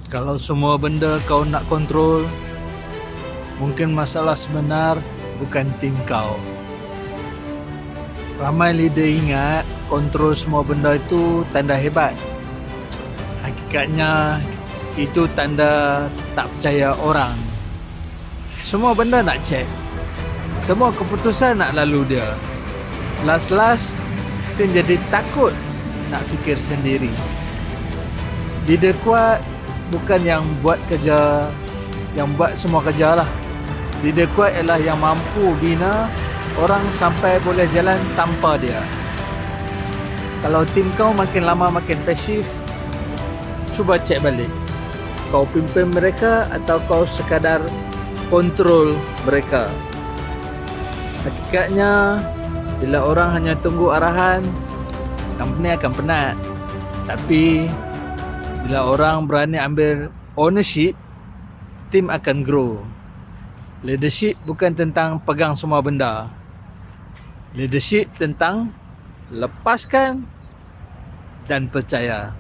Kalau semua benda kau nak kontrol, mungkin masalah sebenar bukan tim kau. Ramai leader ingat kontrol semua benda itu tanda hebat. Hakikatnya itu tanda tak percaya orang. Semua benda nak cek, semua keputusan nak lalu dia. Last tim jadi takut nak fikir sendiri. Leader kuat bukan yang buat semua kerja lah. Leader kuat ialah yang mampu bina orang sampai boleh jalan tanpa dia. Kalau tim kau makin lama makin pasif, cuba cek balik. Kau pimpin mereka atau kau sekadar kontrol mereka? Hakikatnya, bila orang hanya tunggu arahan, company akan penat. Tapi bila orang berani ambil ownership, tim akan grow. Leadership bukan tentang pegang semua benda. Leadership tentang lepaskan dan percaya.